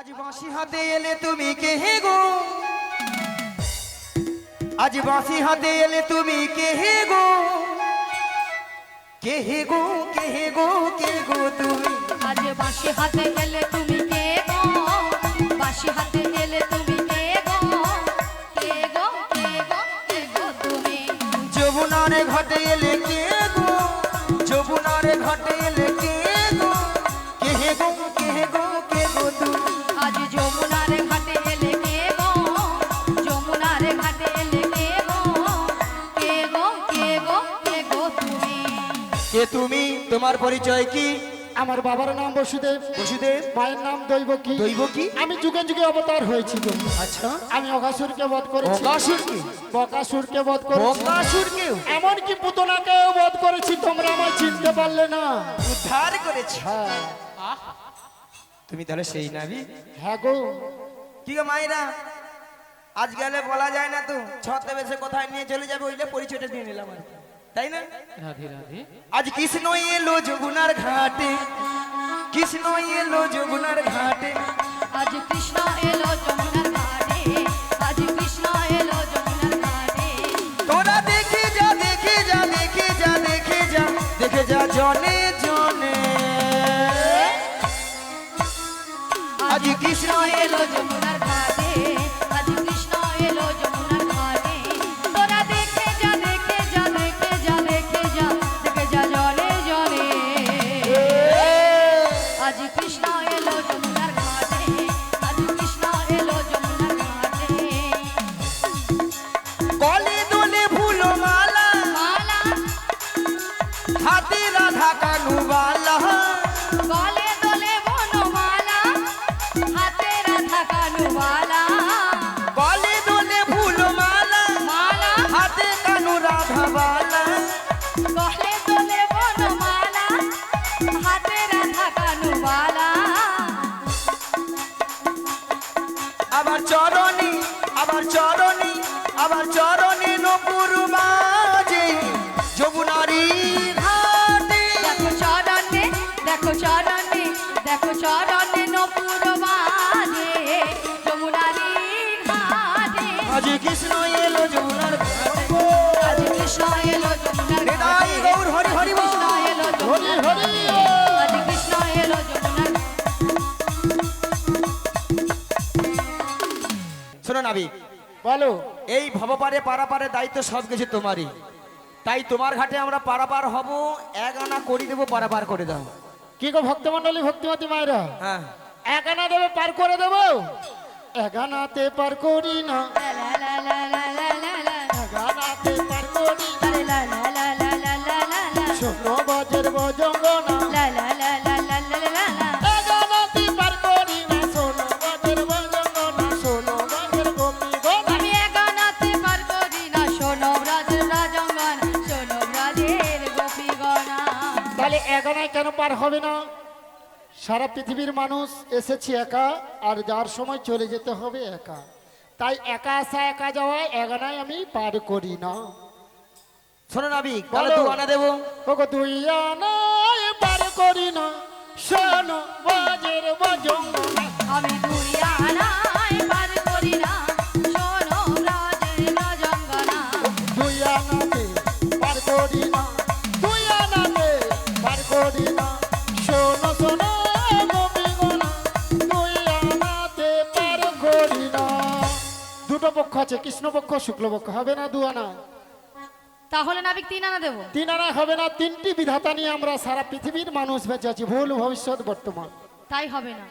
আজ বাঁশি হাতে এলে তুমি কে হে গো, আজ বাঁশি হাতে এলে তুমি কে হে গো, কে হে গো, কে হে গো, কে গো তুমি। আজ বাঁশি হাতে এলে তুমি কে গো, বাঁশি হাতে এলে তুমি কে গো, কে গো, কে গো, কে গো তুমি। যমুনারে ঘাটে এলে কে গো, যমুনারে ঘাটে এলে কে গো, কে হে গো, কে হে গো, কে গো তুমি। আজ যমুনার ঘাটে এলে কে গো, যমুনার ঘাটে এলে কে গো, কে গো, কে গো, কে গো তুমি। কে তুমি, তোমার পরিচয় কি? আমার বাবার নাম বসুদেব, বসুদেব। মায়ের নাম দৈবকী। দৈবকী। আমি যুগে যুগে অবতার হয়েছি গো। আচ্ছা, আমি অঘাসুরকে বধ করেছি, বকাসুরকে, বকাসুরকে বধ করেছি, বকাসুরকেও এমনকি পুতনাকেও বধ করেছি। তোমরা আমায় চিনতে পারলে না। উদ্ধার করেছে। হ্যাঁ তুমি তাহলে সেই নাবি। হ্যাঁ গো। কি গো মাইরা, আজ গেলে বলা যায় না তো ছতে বেশে কোথায় নিয়ে চলে যাবে, ওইলে পরিচয়টা দিয়ে নিলাম আর কি। তাই না? রাধে রাধে। আজ কৃষ্ণ এলো যমুনার ঘাটে, কৃষ্ণ এলো যমুনার ঘাটে। আজ কৃষ্ণ এলো যমুনার ঘাটে, আজ কৃষ্ণ এলো যমুনার ঘাটে। তোরা দেখে যা, দেখে যা, দেখে যা, দেখে যা, দেখে যা জনে জনে। আজ কৃষ্ণ এলো যমুনার ঘাটে, আজ কৃষ্ণ এলো যমুনার ঘাটে। তোরা দেখে যা, দেখে যা, দেখে যা, দেখে যা, দেখে যা জলে জলে। আজ কৃষ্ণ এলো যমুনার ঘাটে, আজ কৃষ্ণ এলো যমুনার ঘাটে। কলে দোলে ফুল মালা, মালা হাতে রাধা কানু বালা। গলে দোলে বনমালা, হাতে রাধা কানুবালা। কলে দোলে ফুল মালা, মালা হাতে কানু রাধা বালা। গলে দোলে বনমালা, হাতে রাধা কানুবালা। আবার চরণে, আবার চরণে, আবার চরণে নপুর বাজে যমুনারি ঘাটে। দেখো চরণে, দেখো চরণে, দেখো চরণে নপুর বাজে যমুনারি ঘাটে। আজ কৃষ্ণ এলো যমুনার ঘাটে। আজ কৃষ্ণ এলো যমুনার হৃদয় ঘাটে। গৌর হরি হরি বল। কৃষ্ণ এলো হরি যমুনার হরি। আজ কৃষ্ণ এলো যমুনার। শোনো নাবি, বলো। এই ভবপারে পারাপারে দায়িত্ব সব কিছু তোমারই। তাই তোমার ঘাটে আমরা পারাপার হব, এক আনা করি দেবো, পারাপার করে দাও। কি গো ভক্তমন্ডলী, ভক্তিমতী মায়েরা, হ্যাঁ, এক আনা দেবে পার করে দেবো? এক আনাতে পার করি না, লা লা লা লা লা লা লা লা। এক আনাতে পার করি না। আরে লা লা লা লা লা লা লা লা। শোনো বাজের বজঙ্গনা, লা লা লা লা লা লা লা লা। এক আনাতে পার করি না। শোনো বাজের বজঙ্গনা, শোনো বাজের গোপীগণ। আমি একানাতে পার করি না, শোনো ব্রাজের রাজঙ্গন, শোনো ব্রাজের গোপীগণা। তাহলে এক আনায় কেন পার হবে না? সারা পৃথিবীর মানুষ এসেছি একা, আর যার সময় চলে যেতে হবে একা। তাই একা আসা একা যাওয়া, এক আনায় আমি পার করি না। শোনো নাবি, তাহলে বলো। দু আনা দেবো। ওগো দুই আনায় পার করি না, শোনো বাজের বজঙ্গনা। আমি দুই আনায় পার করি না, শোনো ব্রাজের রাজঙ্গনা। দুই আনাতে পার করি না, দুই আনাতে পার করি না। শোনো শোনো গোপীগণা, দুই আনাতে পার করি না। দুটো পক্ষ আছে, কৃষ্ণপক্ষ শুক্লপক্ষ, হবে না দু আনা? তাহলে নাবিক তিন আনা দেবো? তিন আনা হবে না। তিনটি বিধাতা নিয়ে আমরা সারা পৃথিবীর মানুষ বেঁচে আছি, ভুল ভবিষ্যৎ বর্তমান। তাই হবে না,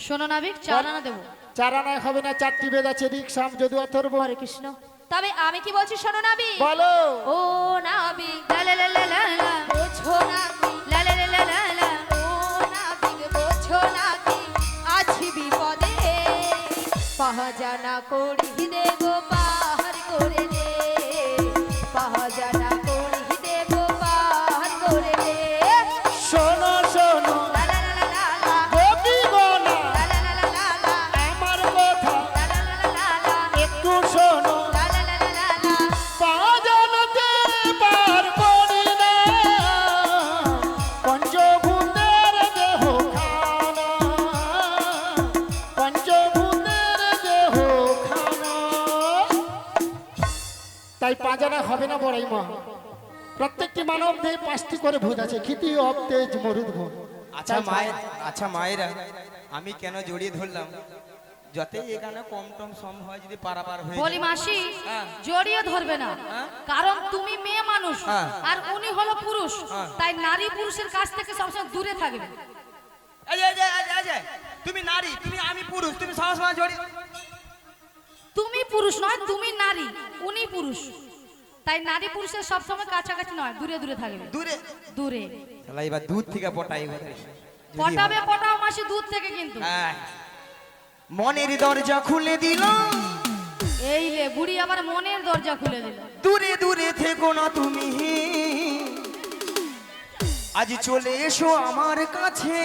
শোনো নাবিক চার আনা দেবো। চার আনায় হবে না। চারটি বেদ আছে, ঋক সাম যদু অথর্ব। হরে কৃষ্ণ। তবে আমি কি বলছি শোনো নাবিক। বলো। ও নাবিক লা লা লা লা লা লা, বোঝো নাবিক লা লা লা লা লা লা। ও নাবিক বোঝো নাকি আছি বিপদে, পাহাজানা করি দেব পাহাড় করে দে, পাহাজানা করি দেব পাহাড় করে দে। শোনো শোনো লা লা লা লা লা লা, গোপীগণা, লা লা লা লা লা লা, আমার কথা লা লা লা লা লা লা, একটু শোনো। লা লা লা লা লা লা। পাহাজানতে পার করি না, পঞ্চভূতের দেহ খানা। পঞ্চ তাই পাঁজানা হবে না বড়াই মা। প্রত্যেকটি মানব দেহে 5টি করে ভূত আছে, ক্ষিতি অব তেজ মরুদ ভূত। আচ্ছা মায়েরা, আমি কেন জড়িয়ে ধরলাম? যতই এখানে কম টম সম হয় যদি পারাপার হয়ে বলি যায়। মাসি হ্যাঁ। জড়িয়ে ধরবে না, হ্যাঁ। কারণ তুমি মেয়ে মানুষ হ্যাঁ। আর উনি হলো পুরুষ, হ্যাঁ। তাই নারী পুরুষের কাছ থেকে সবসময় দূরে থাকবে। এই, তুমি নারী, আমি পুরুষ, তুমি সবসময় জড়িয়ে। তুমি পুরুষ নয়, তুমি নারী, উনি পুরুষ, তাই নারী পুরুষের সবসময় কাছাকাছি নয়, দূরে দূরে থাকবে। দূরে দূরে শালা এবার দুধ থেকে পটাই এবার। পটাবে পটাও মাসি দূর থেকে কিন্তু। মনের দরজা খুলে দিল, এই রে বুড়ি আবার মনের দরজা খুলে দিল। দূরে দূরে থেকো না তুমি, আজ চলে এসো আমার কাছে,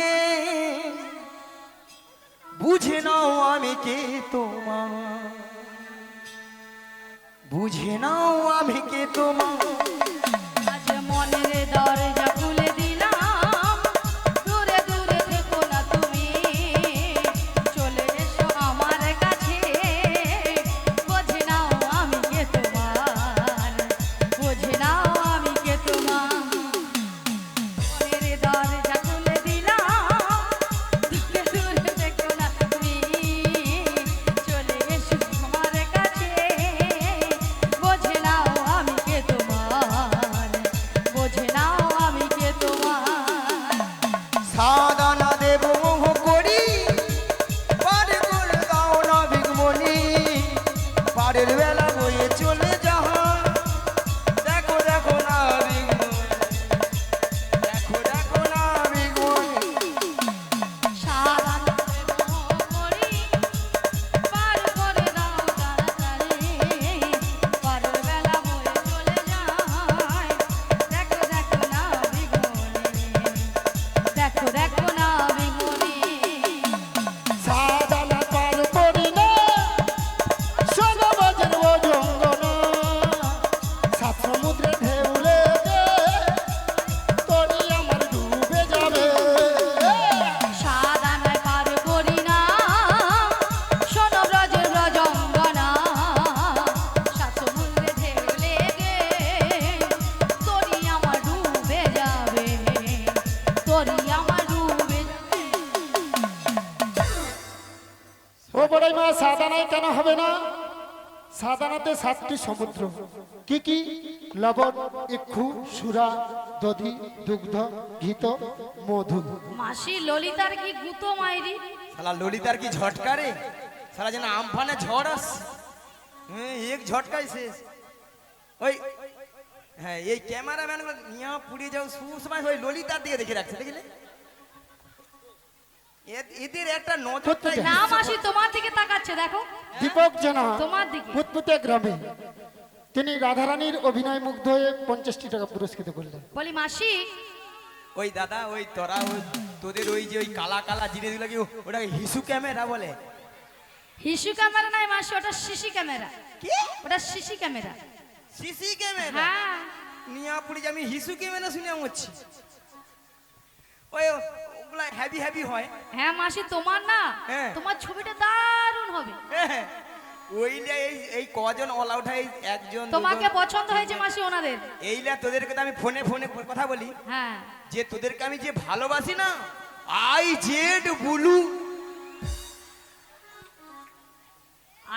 বুঝে নাও আমি কে তোমার, বুঝে নাও আমি কে তোমার। আজ মনের দরজা খুলে দিলাম, দূরে দূরে থেকো না তুমি, চলে এসো আমার কাছে, বুঝে নাও আমি কে তোমার, বুঝে নাও আমি কে তোমার। মনের দরজা খুলে দিলাম, দূরে দূরে থেকো না তুমি, চলে এসো আমার কাছে, বুঝে নাও আমি কে তোমার, বুঝে নাও আমি কে তোমার। সাদা না দেব মোহ করি, পার করে দাও না ভিগমণি, পারের বেলা বয়ে চলে যাহা, দেখো দেখো না ভিগমণি, দেখো দেখো না ভিগমণি। সারা রাতে মোহ করি, পার করে দাও তাড়াতাড়ি, পারের বেলা বয়ে চলে যায়, দেখো দেখো না বিঘ্নি, দেখো দেখো না বিঘ্নি। সাদানা পার করি না, সোনা বাজার ও জঙ্গনা, সাত সমুদ্রে ঢেউ লেগে তরি আমার ডুবে যাবে। সাদা নয় পার করি না, শোনো ব্রজের ব্রজঙ্গনা, সাত সমুদ্রে ঢেউ লেগে তোরি আমার ডুবে যাবে, তোরি আমার ডুবে যাবে। ও বড়াই মা, সাদানায় কেন হবে না? সাদানাতে 7টি সমুদ্র, কি কি? লবণ, ইক্ষু, সুরা, দধি, দুগ্ধ, ঘিত, মধু। মাসি ললিতার কি গুতো মাইরি? শালা ললিতার কি ঝটকা রে, শালা যেন আমফানে ঝড় আস, এক ঝটকাই শেষ। ওই হ্যাঁ, এই ক্যামেরাম্যান নিয়ে পুড়িয়ে যাও সময় ওই ললিতার দিকে দেখে রাখছে, দেখলে এদের একটা নজরটাই। না মাসি তোমার দিকে তাকাচ্ছে, দেখো দীপক জানা তোমার দিকে। পুতপুতে গ্রামে তিনি রাধারানীর অভিনয় মুগ্ধ হয়ে 50টি টাকা পুরস্কৃত করলেন। বলি মাসি ওই দাদা, ওই তোরা ওই তোদের ওই যে ওই কালা কালা জিনিসগুলো কি ওটা হিসু ক্যামেরা বলে? হিসু ক্যামেরা নাই মাসি, ওটা সিসি ক্যামেরা, কি ওটা সিসি ক্যামেরা। CC camera? হ্যাঁ নিয়া পুড়ি আমি হিসু ক্যামেরা শুনে আমছি। ওই ওগুলা হেভি হেভি হয়। হ্যাঁ মাসি তোমার না, হ্যাঁ। তোমার ছবিটা দারুণ হবে। হ্যাঁ, ওইলে এই কজন অল আউট হয়, একজন তোমাকে দুজন। পছন্দ হয়েছে মাসি ওনাদের। এইলা তোদেরকে তো আমি ফোনে ফোনে কথা বলি হ্যাঁ যে তোদেরকে আমি যে ভালোবাসি না, আই জেড বুলু।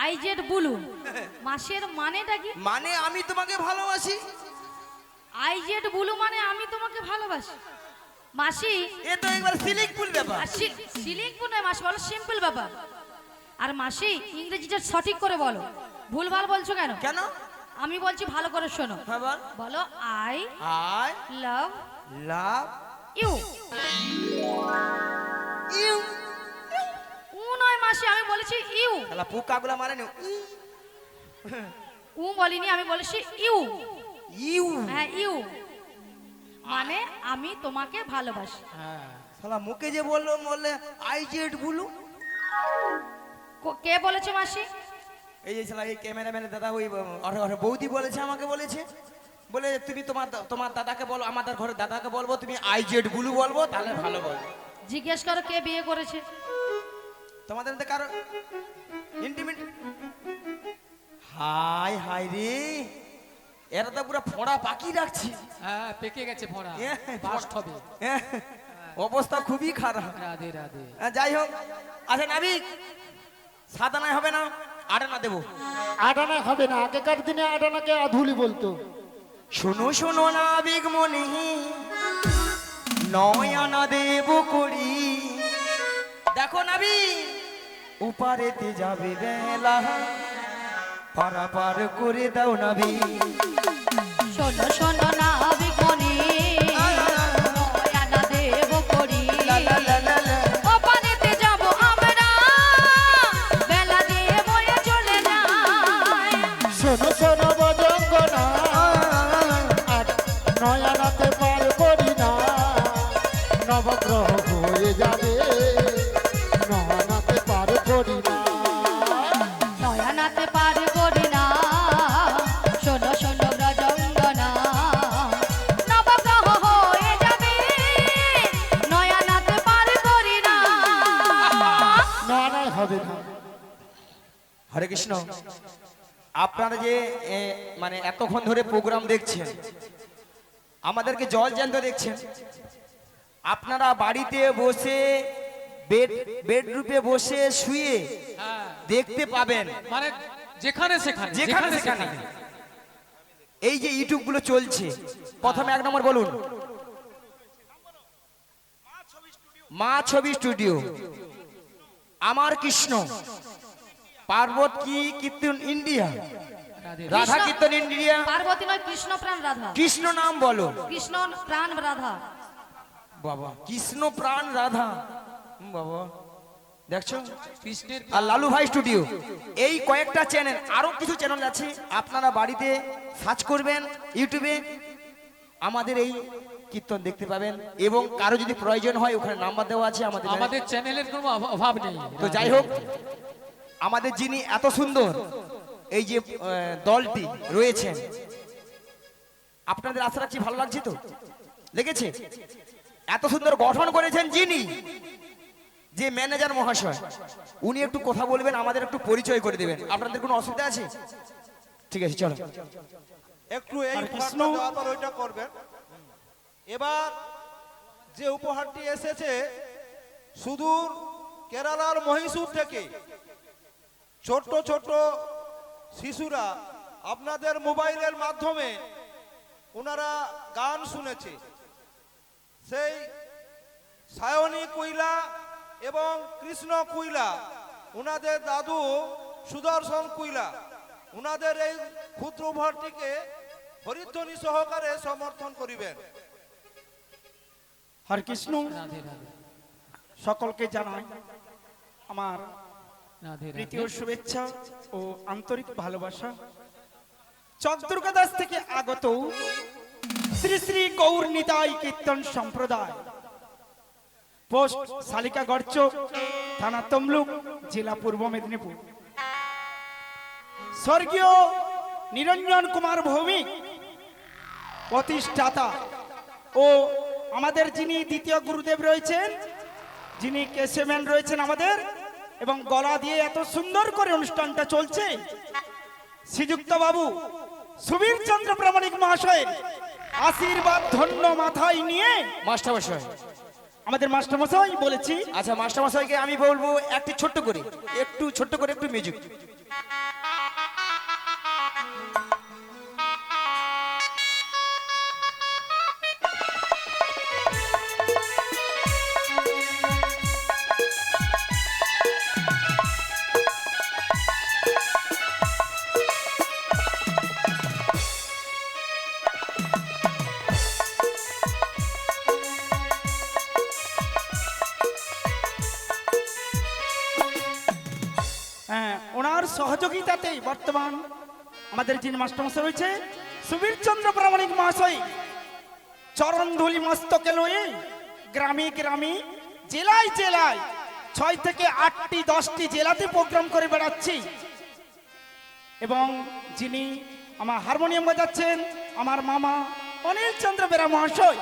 আইজেড বুলু মাসের মানেটা কি? মানে আমি তোমাকে ভালোবাসি। আইজেড বুলু মানে আমি তোমাকে ভালোবাসি মাসি। এ তো একবার সিলিং ফুল ব্যাপার। আর সিলিং নয় মাসি, বলো সিম্পল ব্যাপার। আর মাসি ইংরেজিটা সঠিক করে বলো, ভুলভাল বলছো কেন? কেন? আমি বলছি ভালো করে শোনো, হ্যাঁ বল। বলো I I love love you. You. উ নয় মাসি, আমি বলেছি ইউ। শালা পোকাগুলা মারে নি। উ বলিনি, আমি বলেছি ইউ। ইউ। হ্যাঁ ইউ মানে আমি তোমাকে ভালোবাসি। হ্যাঁ, শালা মুখে যে বললো বললে আই জেড বুলু। কে বলেছে মাসি? এই যে শালা এই ক্যামেরাম্যানের দাদা ওই ওর বৌদি বলেছে, আমাকে বলেছে, বলে তুমি তোমার দাদাকে বলো, আমাদের ঘরে দাদাকে বলবো তুমি আই জেড বুলু বলবো, তাহলে ভালো বলবে। জিজ্ঞেস করো কে বিয়ে করেছে। তোমাদের মধ্যে কারো ইন্টিমেট? হাই হাই রে, এরা তো পুরো ফোঁড়া পাকি রাখছি হ্যাঁ পেকে গেছে ভরা এ, বাস্ট হবে। অবস্থা খুবই খারাপ। রাধে রাধে। যাই হোক, আচ্ছা নাবিক, সাত আনায় হবে না, আট আনা দেবো। আটানা হবে না, আগেকার দিনে আটানাকে আধুলি বলতো। শোনো শোনো নাবিক মনি, নয় আনা দেব করি। দেখো নাবি, উপারেতে যাবে বেলা, পারাপার করে দাও নাবি। শোনো শোনো নাবিক মনি, নয়ানা দেব করি। লা লা লা লা লা। ওপারেতে যাব আমরা, বেলা দিয়ে বয়ে চলে যায়। শোনো শোনো বজঙ্গনা, আর নয়ানাতে পার করি না, নবগ্রহ হয়ে যাবে, নয়ানাতে পার করি না। নয়ানাতে পার করি না, শোনো শোনো ব্রজঙ্গনা, নবগ্রহ হয়ে যাবে, নয়ানাতে পার করি না। নয়ানায় হবে না। হরে কৃষ্ণ, আপনারা যে মানে এতক্ষণ ধরে প্রোগ্রাম দেখছেন, আমাদেরকে জল জ্যান্ত দেখছেন, আপনারা বাড়িতে বসে বেডরুমে বসে শুয়ে হ্যাঁ দেখতে পাবেন, মানে যেখানে সেখানে যেখানে সেখানে। এই যে ইউটিউব গুলো চলছে, প্রথমে এক নম্বর বলুন, মা ছবি স্টুডিও, আমার কৃষ্ণ, পার্বত কি কীর্তন ইন্ডিয়া, রাধে রাধা কীর্তন ইন্ডিয়া, পার্বতী নয়, কৃষ্ণ প্রাণ রাধা। কৃষ্ণ নাম বলো। কৃষ্ণ প্রাণ রাধা। বাবা, কৃষ্ণ প্রাণ রাধা, বাবা দেখছো। কৃষ্ণের আর লালু ভাই স্টুডিও, এই কয়েকটা চ্যানেল, আরো কিছু চ্যানেল আছে, আপনারা বাড়িতে সার্চ করবেন ইউটিউবে, আমাদের এই কীর্তন দেখতে পাবেন। এবং কারো যদি প্রয়োজন হয়, ওখানে নাম্বার দেওয়া আছে আমাদের। আমাদের চ্যানেলের কোনো অভাব নেই। তো যাই হোক, আমাদের যিনি এত সুন্দর এই যে দলটি রয়েছেন, আপনাদের আশা রাখছি ভালো লাগছে তো, লেগেছে? এত সুন্দর গঠন করেছেন যিনি, যে ম্যানেজার মহাশয়, উনি একটু কথা বলবেন, আমাদের একটু পরিচয় করে দেবেন। আপনাদের কোনো অসুবিধা আছে? ঠিক আছে, চলো। একটু এই আর কৃষ্ণ? উপহারটা দেওয়ার পর ওইটা করবেন। এবার যে উপহারটি এসেছে সুদূর কেরালার মহীশূর থেকে, ছোট্ট ছোট্ট শিশুরা আপনাদের মোবাইলের মাধ্যমে ওনারা গান শুনেছে। সেই সায়নী কুইলা এবং কৃষ্ণ কুইলা, ওনাদের দাদু সুদর্শন কুইলা, ওনাদের এই ক্ষুদ্র উপহারটিকে হরিধ্বনি সহকারে সমর্থন করিবেন। হরে কৃষ্ণ, রাধে রাধে সকলকে জানাই আমার রাধে প্রীতি রাধে। ও শুভেচ্ছা ও আন্তরিক ভালোবাসা। চকদুর্গা দাস থেকে আগত শ্রী শ্রী গৌর নিতাই কীর্তন সম্প্রদায়, পোস্ট শালিকা গড়চক, থানা তমলুক, জেলা পূর্ব মেদিনীপুর। স্বর্গীয় নিরঞ্জন কুমার ভৌমিক প্রতিষ্ঠাতা ও আমাদের যিনি দ্বিতীয় গুরুদেব রয়েছেন, যিনি কেশম্যান রয়েছেন আমাদের, এবং গলা দিয়ে এত সুন্দর করে অনুষ্ঠানটা চলছে, শ্রীযুক্ত বাবু সুবীর চন্দ্র প্রামাণিক মহাশয়ের আশীর্বাদ ধন্য মাথায় নিয়ে মাস্টারমশাই, আমাদের মাস্টারমশাই বলেছি। আচ্ছা মাস্টারমশাইকে আমি বলবো একটু ছোট্ট করে, একটু মিউজিক। হ্যাঁ, ওনার সহযোগিতাতেই বর্তমান আমাদের যিনি মাস্টারমশাই রয়েছে সুবীর চন্দ্র প্রামাণিক মহাশয়, চরণ ধুলি মস্তকে লয়ে গ্রামে গ্রামে, জেলায় জেলায় 6 থেকে 8টি 10টি জেলাতে প্রোগ্রাম করে বেড়াচ্ছি। এবং যিনি আমার হারমোনিয়াম বাজাচ্ছেন আমার মামা অনিল চন্দ্র বেরা মহাশয়,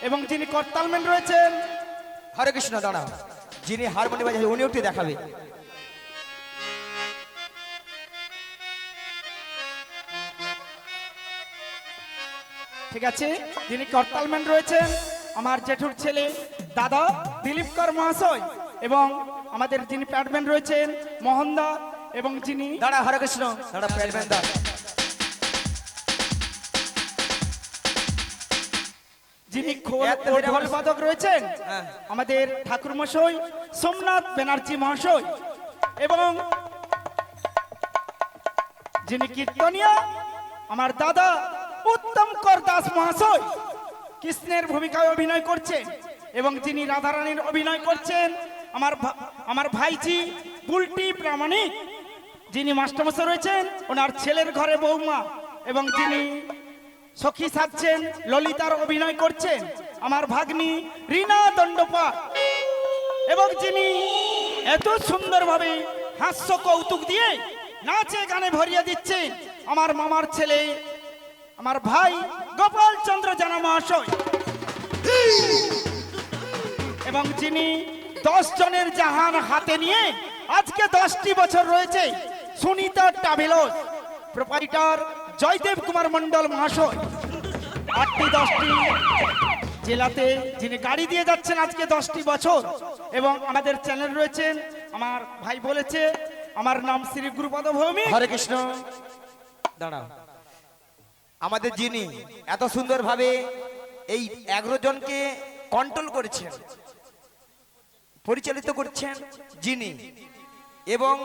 এবং যিনি করতালম্যান রয়েছেন, হরে কৃষ্ণ, দাঁড়া, যিনি হারমোনিয়াম বাজাচ্ছেন উনি একটু দেখাবে। ঠিক আছে, যিনি করতালম্যান রয়েছেন আমার জেঠুর ছেলে দাদা দিলীপ কর মহাশয়, এবং আমাদের যিনি প্যাডম্যান রয়েছেন মোহনদা, এবং যিনি দাঁড়া হরে কৃষ্ণ, দাঁড়া প্যাডম্যান দা, যিনি খোল এত ও ভিড়ে ঢোল মানুষ। বাদক রয়েছেন হ্যাঁ। আমাদের ঠাকুর মশাই সোমনাথ ব্যানার্জি মহাশয়, এবং যিনি কীর্তনিয়া আমার দাদা উত্তম কর দাস মহাশয় কৃষ্ণের ভূমিকায় অভিনয় করছেন, এবং যিনি রাধারানীর অভিনয় করছেন আমার ভাইজি বুলটি প্রামাণিক, যিনি মাস্টারমশাই রয়েছেন ওনার ছেলের ঘরে বৌমা, এবং যিনি সখী সাজছেন ললিতার অভিনয় করছেন আমার ভাগ্নি রীনা দণ্ডপাট, এবং যিনি এত সুন্দরভাবে হাস্য কৌতুক দিয়ে নাচে গানে ভরিয়ে দিচ্ছেন আমার মামার ছেলে আমার ভাই গোপাল চন্দ্র জানা মহাশয়, এবং যিনি 10 জনের জাহান হাতে নিয়ে আজকে 10টি বছর রয়েছে সুনিতা ট্রাভেলস প্রোপাইটার জয়দেব কুমার মন্ডল মহাশয়, 8টি 10টি জেলাতে যিনি গাড়ি দিয়ে যাচ্ছেন আজকে 10টি বছর, এবং আমাদের চ্যানেল রয়েছেন আমার ভাই বলেছে আমার নাম শ্রী গুরুপদ ভৌমিক। হরে কৃষ্ণ, দাঁড়াও। আমাদের যিনি এত সুন্দরভাবে এই 11 জনকে কন্ট্রোল করেছেন, পরিচালিত করছেন যিনি, এবং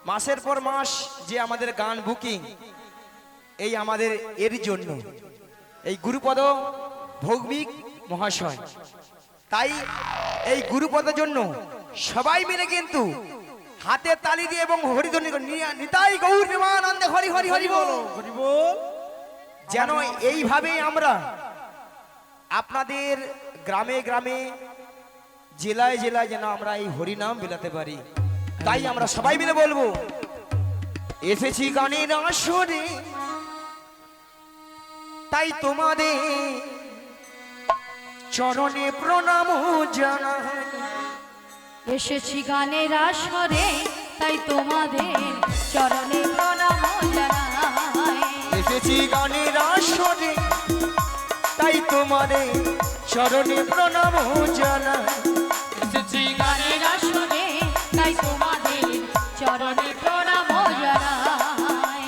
মাসের পর মাস যে আমাদের গান বুকিং, এই আমাদের এর জন্য এই গুরুপদ ভৌমিক মহাশয়। তাই এই গুরুপদের জন্য সবাই মিলে কিন্তু হাতে তালি দিয়ে এবং হরিধ্বনি নিতাই গৌর প্রেমানন্দে হরি হরি হরি বল, হরি বল। যেন এইভাবে আমরা আপনাদের গ্রামে গ্রামে জেলায় জেলায় যেন আমরা এই হরিনাম বিলাতে পারি। তাই আমরা সবাই মিলে বলবো, এসেছি গানের আসরে, তাই তোমাদের চরণে প্রণাম জানাই। এসেছি গানের আসরে, তাই তোমাদের চরণে প্রণাম জানাই। এসেছি গানের আসরে, তাই তোমাদের চরণে প্রণাম জানাই। এসেছি গানের আসরে, তাই তোমাদের চরণে প্রণাম জানাই।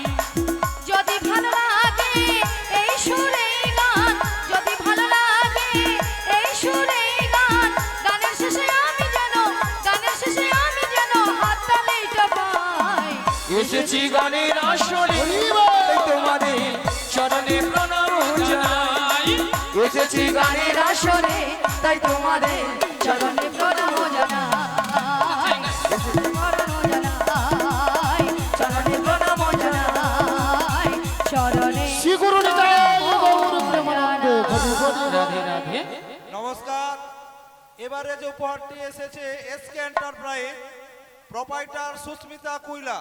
যদি ভালো লাগে এই সুরে গান, যদি ভালো লাগে এই সুরে গান, গানের শেষে আমি যেন হাততালিটা পাই। এসেছি গানের আসরে, তাই তোমাদের চরণে প্রণাম জানাই। এসেছি গানের আসরে, তাই তোমাদের চরণে প্রণাম জানাই। চরণে প্রণাম জানাই। চরণে শ্রী গুরু নিতাই গৌর প্রেমানন্দে হরি হরি বল। রাধে রাধে। নমস্কার। এবারে যে উপহারটি এসেছে এসকে এন্টারপ্রাইজ প্রোপাইটার সুস্মিতা কুইলা,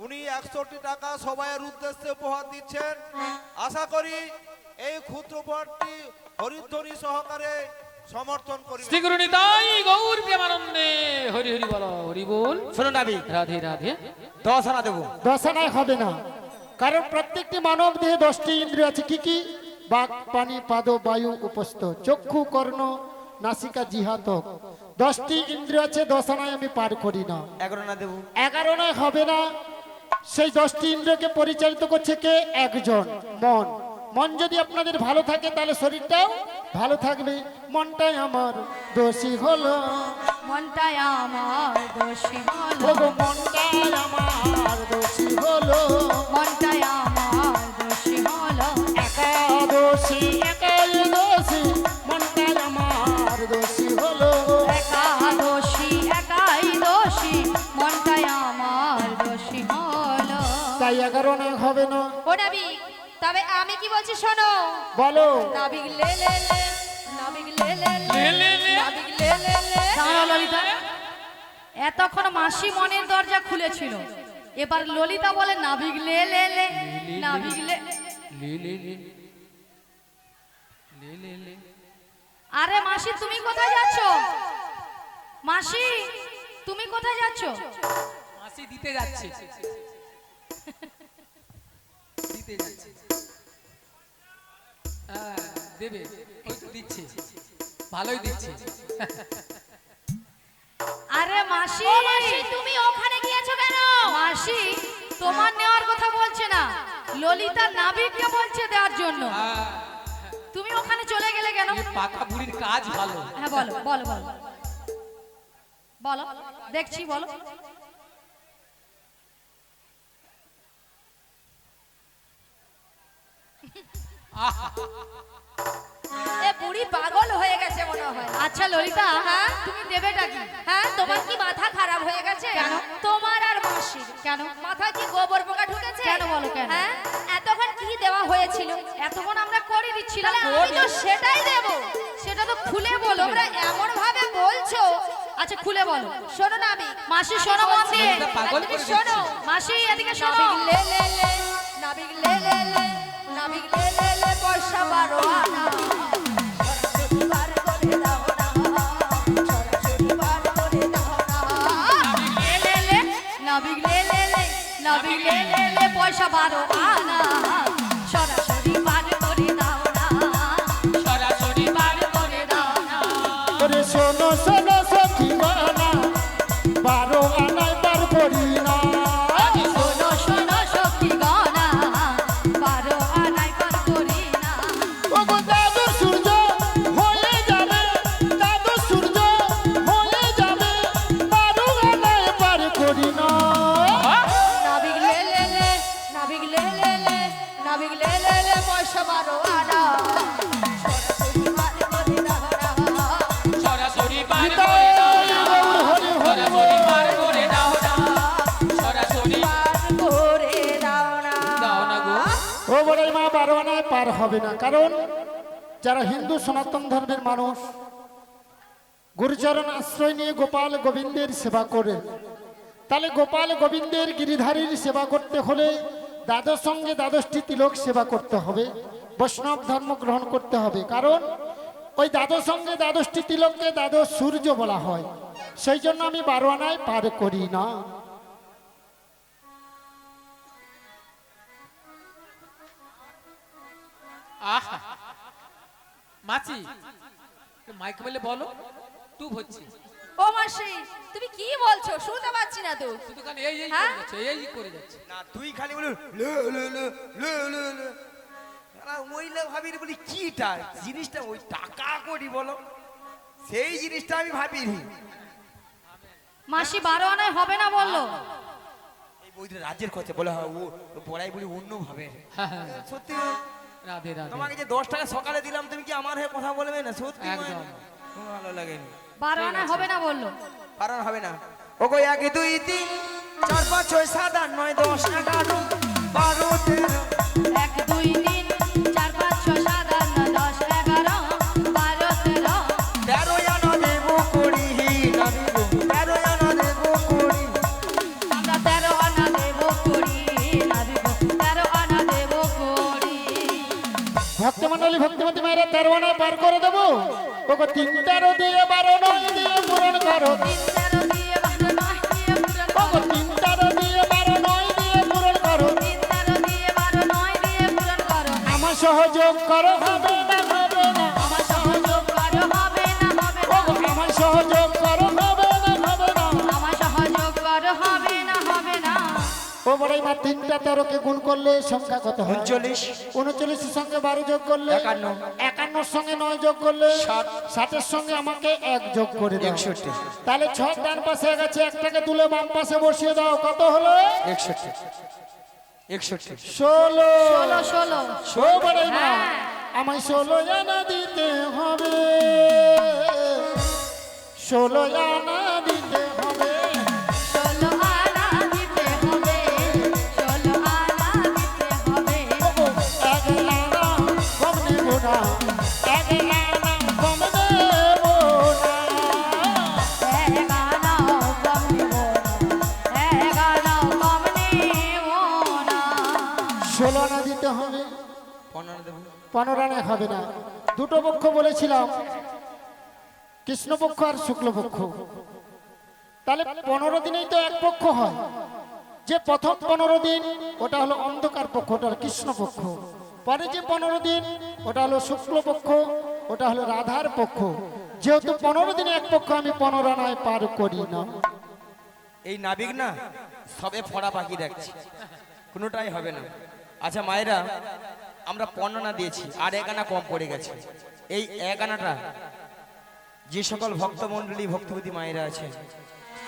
উনি 100টি টাকা সবাইয়ের উদ্দেশ্যে উপহার দিচ্ছেন। আশা করি এই ক্ষুদ্র উপহারটি হরিধ্বনি সহকারে সমর্থন করবেন। শ্রী গুরু নিতাই গৌর প্রেমানন্দে হরি হরি বল, হরি বল। শোনো নাবি, রাধে রাধে। 10 আনা দেবো। 10 আনায় হবে না, কারণ প্রত্যেকটি মানব দেহে 10টি ইন্দ্রিয় আছে। কি কি? বাক, পানি, পাদ, বায়ু, উপস্থ, চক্ষু, কর্ণ, নাসিকা, জিহ্বা, ত্বক। 10টি ইন্দ্রিয় আছে, 10 আনায় আমি পার করি না। 11 আনা দেবো। 11 আনায় হবে না। সেই 10টি ইন্দ্রিয়কে পরিচালিত করছে কে? একজন, মন। মন যদি আপনাদের ভালো থাকে তাহলে শরীরটাও ভালো থাকবে। মনটাই আমার দোষী হলো, মনটাই আমার দোষী হলো, ওগো মনটাই আমার দোষী হলো, মনটাই আমার দোষী হলো। একাদশী একাই দোষী, মনটাই আমার দোষী হলো। একাদশী একাই দোষী, মনটাই আমার দোষী হলো। তাই 11 আনায় হবে না। ও নাবিক, তবে আমি কি বলছি শোনো। বলো। নাবিক লে লে লে, নাবিক লে লে লে, নাবিক লে লে লে। দাঁড়াও ললিতা, এতক্ষণ মাসি মনের দরজা খুলেছিল, এবার ললিতা বলে নাবিক লে লে লে, নাবিক লে। লে লে লে লে লে লে। আরে মাসি তুমি কোথায় যাচ্ছ? মাসি তুমি কোথায় যাচ্ছ? মাসি দিতে যাচ্ছে, দিতে যাচ্ছে। হ্যাঁ, দেবে ওই তো দিচ্ছে ভালোই দিচ্ছে আরে মাসি মাসি তুমি ওখানে গিয়েছো কেন? মাসি তোমার নেওয়ার কথা বলছে না, ললিতা নাবিককে বলছে দেওয়ার জন্য। হ্যাঁ, তুমি ওখানে চলে গেলে কেন? এই পাকা বুড়ির কাজ ভালো হ্যাঁ বলো বলো বলো বলো, দেখছি বলো। এ বুড়ি পাগল হয়ে গেছে মনে হয়। আচ্ছা ললিতা, হ্যাঁ তুমি দেবেটা কি? হ্যাঁ তোমার কি মাথা খারাপ হয়ে গেছে? কেন? তোমার আর মাসির কেন মাথায় কি গোবর পোকা ঢুকেছে? কেন বলো কেন? হ্যাঁ এতক্ষণ কি দেওয়া হয়েছিল? এতক্ষণ আমরা করে দিচ্ছিলাম, আমি তো সেটাই দেব। সেটা তো খুলে বলো, তোমরা এমন ভাবে বলছো। আচ্ছা খুলে বলো। শোনো না আমি মাসি, শোনো মন দিয়ে, এটা পাগল করে দিচ্ছে। শোনো মাসি, এদিকে শোনো। লে লে লে নাবিক লে লে লে নাবিক লে লে লে পয়সা 12 আনা সরাসরি বার করে দাও না, সরাসরি বার করে দাও না। লে লে লে নাবিক লে লে লে নাবিক লে লে লে পয়সা 12 আনা সরাসরি বার করে দাও না, সরাসরি বার করে দাও না। ওরে শোনো শোনো সখী বানা 12 আনায় বার করি না। শোনো শোনো সখী গনা 12 আনায় পার করি না। ওগো দাদু সূর্য হয়ে যাবে, দাদু সূর্য হয়ে যাবে 12 আনায় বার করি না। নাবিক লে লে লে নাবিক লে লে লে নাবিক লে লে লে পয়সা 12 আনা সরাসরি বার করে দাও না, সরাসরি বার গীতা করে দাও না হরি হরি সরাসরি বার করে দাও না সরাসরি বার করে দাও না। দাও না গো ও বড়াই মা 12 আনায় পার হবে না, কারণ যারা হিন্দু সনাতন ধর্মের মানুষ গুরুচরণ আশ্রয় নিয়ে গোপাল গোবিন্দের সেবা করে, তাহলে গোপাল গোবিন্দের গিরিধারীর সেবা করতে হলে দ্বাদশ সঙ্গে দ্বাদশটি তিলক সেবা করতে হবে, বৈষ্ণব ধর্ম গ্রহণ করতে হবে। কারণ ওই দ্বাদশ সঙ্গে দ্বাদশটি তিলককে দ্বাদশ সূর্য বলা হয়। সেই জন্য আমি 12 আনায় পার করি না। আহা মাছি মাইক বলে বলো টুপ হচ্ছে ও মাসি তুমি কি বলছো? শুনতে পাচ্ছি না তো। শুধু খালি এই এই হ্যাঁ? করে যাচ্ছে এই করে যাচ্ছে না তুই খালি বলি লে লে লে লে লে লে মহিলা ভাবির বলি কিটা জিনিসটা ওই টাকা করি বলো, সেই জিনিসটা আমি ভাবিনি। মাসি 12 আনায় হবে না বললো। এই বইটা রাজ্যের কথা বলা হয়, ও পড়াই বলি অন্য ভাবে। হ্যাঁ, হ্যাঁ। সত্যি রাধে রাধে তোমাকে যে 10 টাকা সকালে দিলাম, তুমি কি আমার হয়ে কথা বলবে না? সত্যি একদম। আমার ভালো লাগেনি। 12 আনায় হবে না বললো। কারণ হবে না। ওগো 1 2 3 4 5 6 7 8 9 10 11 12 13 1 2 3 4 5 6 7 8 9 10 11 12 13 13 আনা দেবো করি নাবিগো 13 আনা দেবো করি। আমরা 13 আনা দেব করি নাবিগো 13 আনা দেব করি। ভক্তমণ্ডলী ভক্তিমতী মায়েরা 13 আনায় পার করে দেবো। ওগো 3 13 দিয়ে 12 9 দিয়ে পূরণ করো। 3 13 দিয়ে 12 9 দিয়ে পূরণ ওগো করো। 3 13 দিয়ে 12 9 দিয়ে পূরণ করো। 3 13 দিয়ে 12 9 দিয়ে পূরণ করো। আমার সহযোগ করো, হবে না হবে না। আমার সহযোগ করো, হবে না হবে না। ওগো আমার সহযোগ করো, হবে না হবে না। আমার সহযোগ করো, হবে না হবে না। ও বড়াই মা 3টা 13কে গুণ করলে সংখ্যা কত হয়? 39 39 এর সঙ্গে 12 যোগ করলে 51 51 এর সঙ্গে 9 যোগ করলে 60 এর সঙ্গে আমাকে 1 যোগ করে দাও। 61 তাহলে 6 ডান পাশে গেছে, একটাকে তুলে বাম পাশে বসিয়ে দাও। কত হলো? 61 61 16। 16 16 ও বড়াই মা হ্যাঁ। আমায় 16 আনা দিতে হবে, 16 আনা দিতে হবে। 16 আনা দিতে হবে, 16 আনা দিতে হবে। ওগো, 1 আনা কম নেব না, 1 আনা কম নেব না। এক আনাও কম নেব না, এক আনাও কম নেব না। 16 আনা দিতে হবে, 15 দেবো। 15 আনা হবে না। দুটো পক্ষ বলেছিলাম, কৃষ্ণপক্ষ আর শুক্লপক্ষ। তাহলে 15 দিনেই তো এক পক্ষ হয়। যে প্রথম 15 দিন ওটা হলো অন্ধকার পক্ষ, ওটা হলো কৃষ্ণপক্ষ। পরে যে 15 দিন ওটা হলো শুক্লপক্ষ, ওটা হলো রাধার পক্ষ। যেহেতু 15 দিনে এক পক্ষ, আমি 15 আনায় পার করি না। এই নাবিক না সবে ফড়া পাখি দেখছি, কোনোটাই হবে না। আচ্ছা মায়েরা, আমরা 15 আনা দিয়েছি, আর 1 আনা কম পড়ে গেছে। এই 1 আনাটা যে সকল ভক্তমণ্ডলী ভক্তিবতী মায়েরা আছে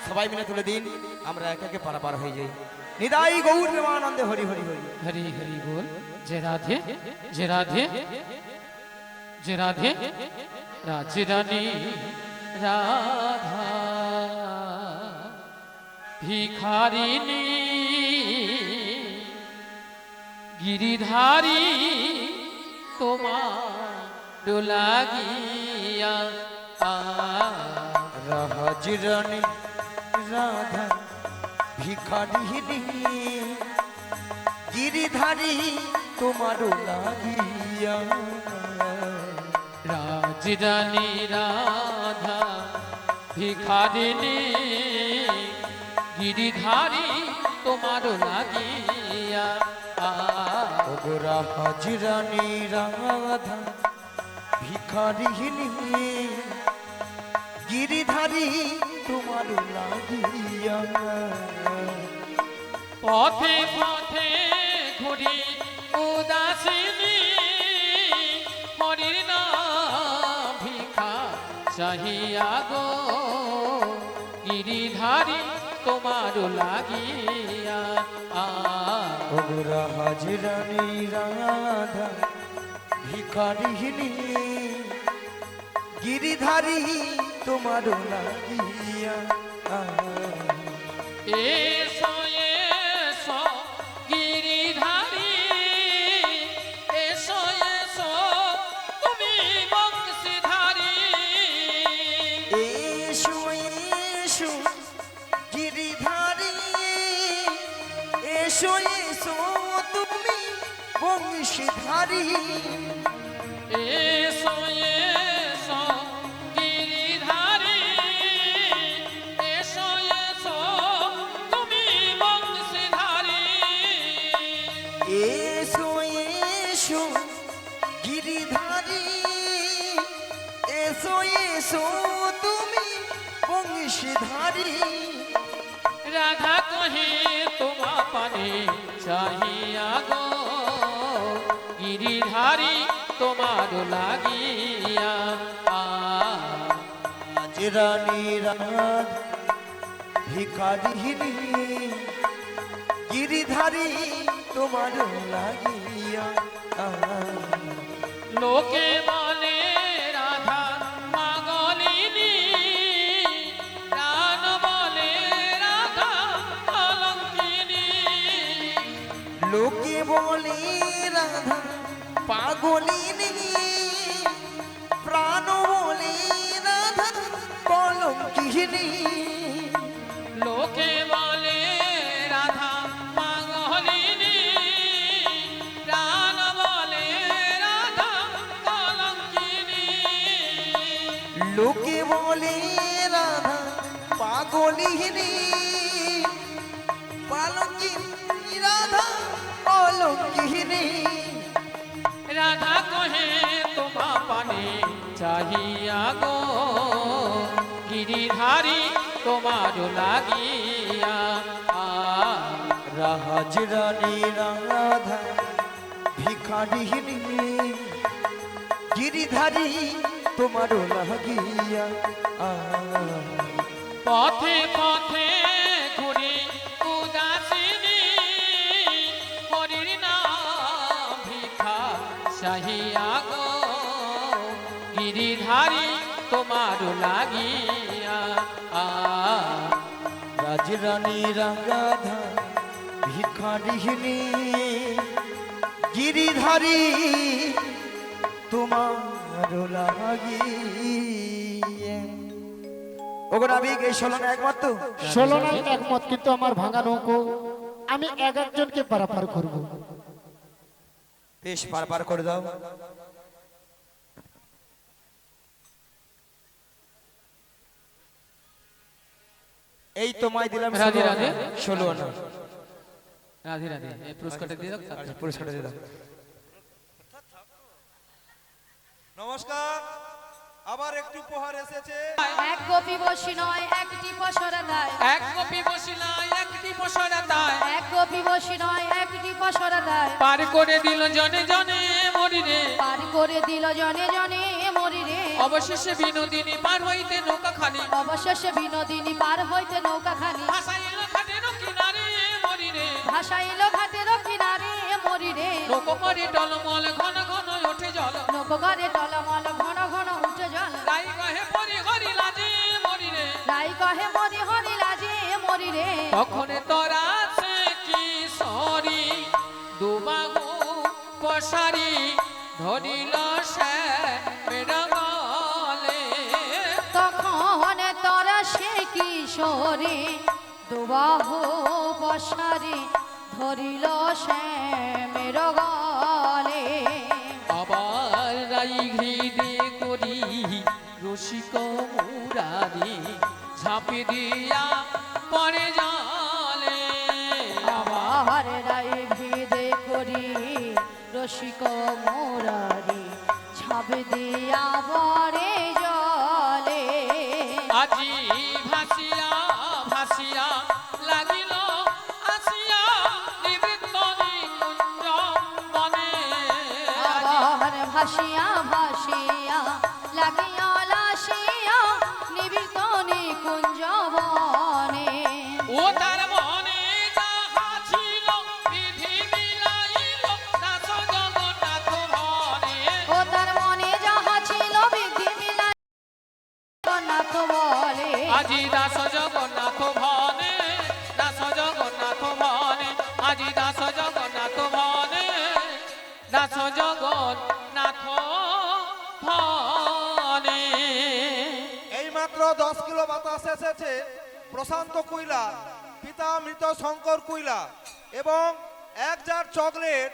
সবাই মিলে তুলে দিন, আমরা একে একে পারাপার হয়ে যাই। নিদাই গৌর প্রেমানন্দে হরি হরি হরি। হরি হরি বল। যে রাধে যে রাধে যে রাধে রাজে রানী রাধা ভিখারিণী গিরিধারী তোমার লাগিয়া রাজরানী রাধা ভিখারিণী গিরিধারী তোমার লাগিয়া। রাজরানী রাধা ভিখারিণী গিরিধারী তোমার লাগিয়া রাজরানী রাধা ভিখারিণী গিরিধারী তোমার লাগিয়া। পথে পথে ঘুরি উদাসিনী হরির নাম ভিখা চাহিয়া গো গিরিধারী তোমার লাগিয়া রাজরানী রাধা ভিখারিণী গিরিধারী তোমার লাগিয়া। এসো এসো গিরিধারী এসো এসো তুমি বংশীধারী এসো এসো গিরিধারী এসো এসো তুমি বংশীধারী। এসো এসো গিরিধারী এসো এসো তুমি বংশীধারী এসো এসো গিরিধারী এসো এসো তুমি বংশীধারী। রাধা কহে তোমা পানে চাহিয়া গো গিরিধারী তোমার লাগিয়া রাজরানী রাধা ভিখারিণী গিরিধারী তোমার লাগিয়া। লোকে বলে রাধা পাগলিনী প্রাণ বলে রাধা কলঙ্কিনী লোকে বলে রাধা পাগলিনী প্রাণ বলে রাধা কলঙ্কিনী। লোকে বলে রাধা পাগলিনী প্রাণ বলে রাধা কলঙ্কিনী লোকে বলে রাধা পাগলিনী পালঙ্কিনী রাধা কলঙ্কিনী। রাধা কহে তোমা পানে চাহিয়া গো গিরিধারী তোমার লাগিয়া রাজরানী রাধা ভিখারিণী গিরিধারী তোমার লাগিয়া। পথে পথে ঘুরি উদাসিনী হরির নাম ভিখা চাহিয়া গো গিরিধারী তোমার লাগিয়া রাজরানী রাধা ভিখারিণী গিরিধারী তোমার লাগিয়া। ওগো নাবিক, এই 16 না একমাত্র 16 নাই একমত, কিন্তু আমার ভাঙা নৌকো আমি এক একজনকে পারাপার করব। বেশ, পার করে দাও। এই তোমায় দিলাম রাধে রাধে। 16 আনা। রাধে রাধে এই পুরস্কারটা দিয়ে দাও পুরস্কারটা দিয়ে দাও। নমস্কার, আবার একটি উপহার এসেছে। এক গোপী বসি নয় একটি পসরা দেয়, এক কপি বসিলাই একটি পসরা তাই এক গোপী বসি নয় একটি পসরা দেয়, পার করে দিল জনে জনে মরি রে পার করে দিল জনে জনে মরি রে। অবশেষে বিনোদিনী পার হইতে নৌকা খানি অবশেষে বিনোদিনী পার হইতে নৌকা খানি, ভাসাইল ঘাটের কিনারে মরি রে ভাসাইল ঘাটের কিনারে মরি রে। নৌকো করে টলমল ঘন ঘন ওঠে জল নৌকো করে টলমল ঘন ঘন উঠে জল, গাই কহে পরি হরি লাজে মরি রে রাই কহে মরি হরি লাজে মরি রে। তখন তোরা সে কি সরি দুবাহু পশারি ধরিল সে মেরা গলে তখন তোরা সে কিশোরী দুবাহু বসারে ধরিল শ্যামের গলে। আবার রাই হৃদে করি রসিক মুরারি ঝাঁপি দিয়া পরে জলে আবার রাই ভিদে করি রসিক মোরারি ছাবে দিয়া বরে জলে। আজি ভাসিয়া ভাসিয়া লাগিল আসিয়া নিবৃত্ত নিকুঞ্জ বনে আবার ভাসিয়া ভাসিয়া লাগিয়া লাসিয়া নিবৃত নিকুঞ্জ বনে। ও তার মনে যাহা ছিল বিধি মিলাইল দাস জগন্নাথ ভনে ও তার মনে যাহা ছিল বিধি মিলাই জগন্নাথ বলে। আজি দাস জগন্নাথ ভনে দাস জগন্নাথ ভনে আজি দাস জগন্নাথ ভনে দাস জগন্নাথ ভনে এইমাত্র 10 কিলো বাতাস এসেছে প্রশান্ত কুইলা, পিতা মৃত শঙ্কর কুইলা এবং 1 জার চকলেট